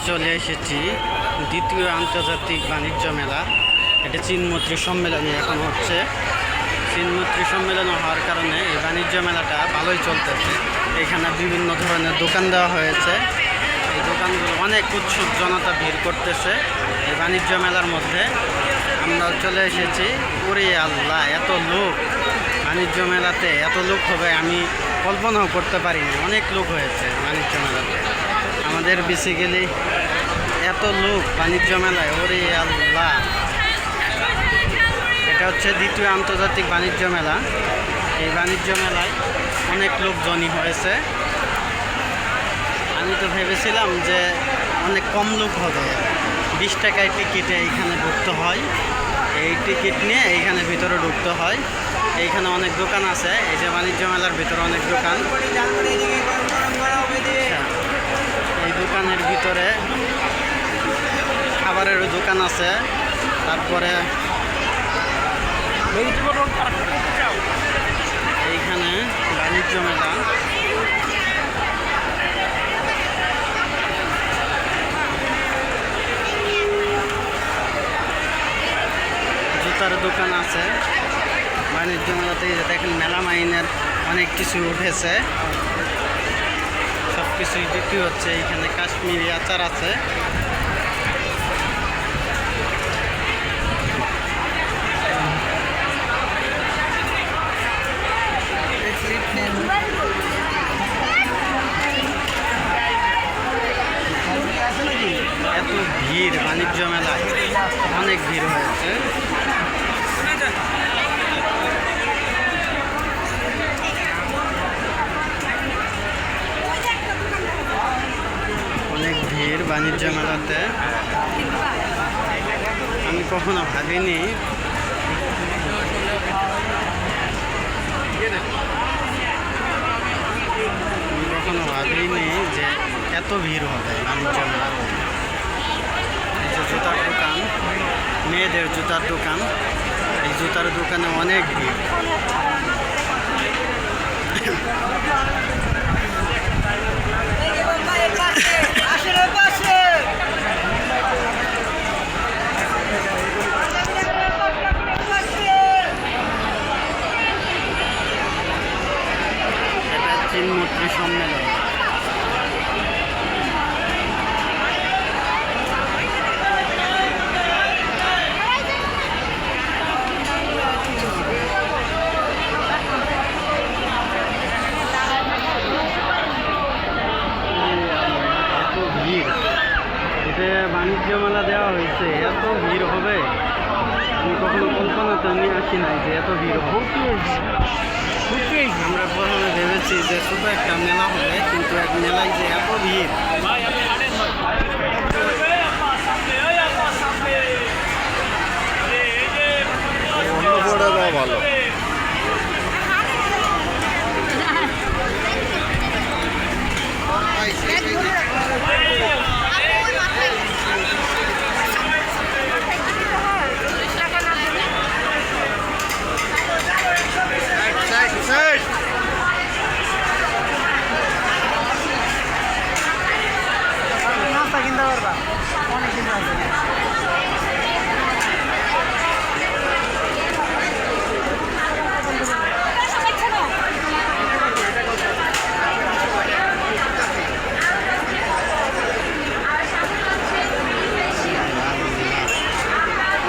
চলে এসেছি দ্বিতীয় আন্তর্জাতিক বাণিজ্য মেলা। এটা চীনমৈত্রী সম্মেলনী এখন হচ্ছে। চীনমৈত্রী সম্মেলন হওয়ার কারণে এই বাণিজ্য মেলাটা ভালোই চলতেছে। এখানে বিভিন্ন ধরনের দোকান দেওয়া হয়েছে। এই দোকানগুলো অনেক উৎসুক জনতা ভিড় করতেছে এই বাণিজ্য মেলার মধ্যে। আমরা চলে এসেছি। ওরে আল্লাহ, এত লোক! বাণিজ্য মেলাতে এত লোক হবে আমি কল্পনাও করতে পারিনি। অনেক লোক হয়েছে বাণিজ্য মেলাতে। আমাদের বেসিক্যালি এত লোক বাণিজ্য মেলায়, ওরে আল্লাহ! এটা হচ্ছে দ্বিতীয় আন্তর্জাতিক বাণিজ্য মেলা। এই বাণিজ্য মেলায় অনেক লোকজনই হয়েছে। আমি তো ভেবেছিলাম যে অনেক কম লোক হবে। 20 টাকায় টিকিটে এইখানে ঢুকতে হয়। এই টিকিট নিয়ে এইখানে ভিতরে ঢুকতে হয়। এইখানে অনেক দোকান আছে। এই যে বাণিজ্য মেলার ভিতরে অনেক দোকান। এই দোকানের ভিতরে খাবারের দোকান আছে। তারপরে এইখানে বাণিজ্য মেলা। জুতার দোকান আছে বাণিজ্য মেলাতে। দেখেন মেলা মাইনের অনেক কিছু উঠেছে, সব কিছুই বিক্রি হচ্ছে। এইখানে কাশ্মীরি আচার আছে। এত ভিড় বাণিজ্য মেলায়, অনেক ভিড় হয়েছে। অনেক ভিড় বাণিজ্য মেলাতে। আমি কখনো ভাবিনি যে এত ভিড় হবে বাণিজ্য মেলাতে। এই যে জুতার দোকান, মেয়েদের জুতার দোকান। এই জুতার দোকানে অনেক ভিড়। এটা চীনমৈত্রী সম্মেলন। বাণিজ্য মেলা দেওয়া হয়েছে, এত ভিড় হবে আমি কখনো কল্পনাতে নিয়ে আসি নাই যে এত ভিড় হবে। আমরা প্রথমে ভেবেছি যে শুধু একটা মেলা হবে, কিন্তু এক মেলায় যে এত ভিড়! ভালো।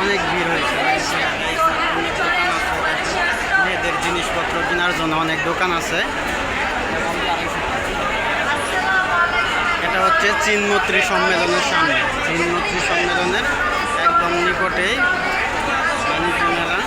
অনেক ভিড় হয়েছে। মেয়েদের জিনিসপত্র কেনার জন্য অনেক দোকান আছে। এটা হচ্ছে চীনমৈত্রী সম্মেলনের সামনে। চীনমৈত্রী সম্মেলনের একদম নিকটেই বাণিজ্য মেলা।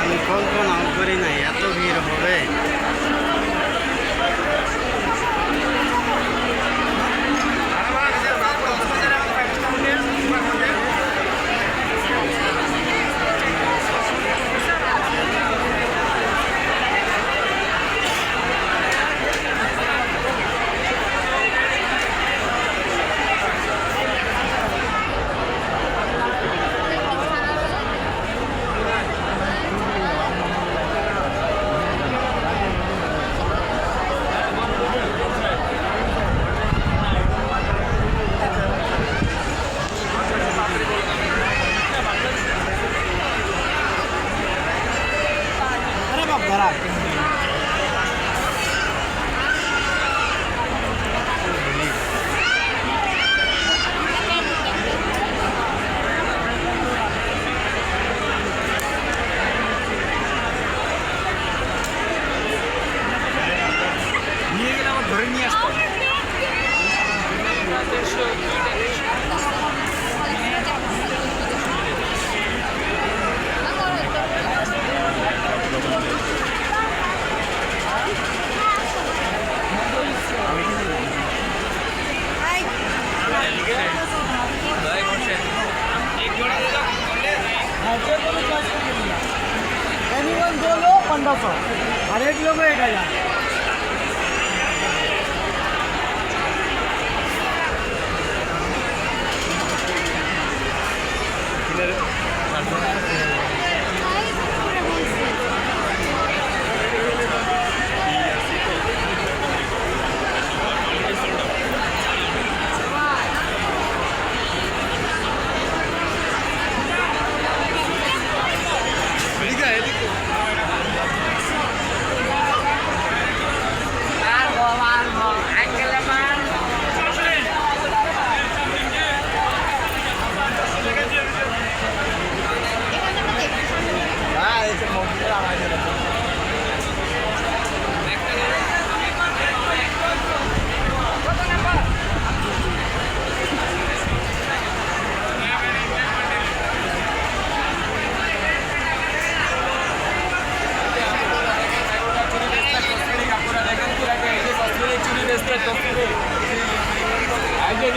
আমি কল্পনাও করি নাই এত ভিড় হবে। एनीवन 2 लो 1500 और 1 लो 1000।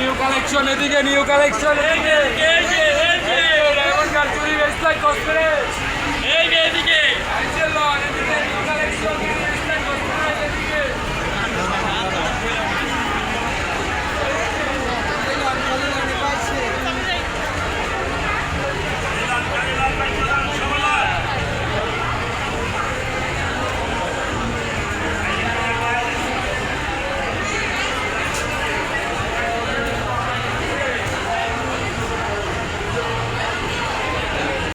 নিউ কালেকশন এদিকে নিউ কালেকশন এদিকে ডায়মন্ড কার চুরি বেস্ট লাইক কসমেটিক্স এই যে এদিকে নিউ কালেকশন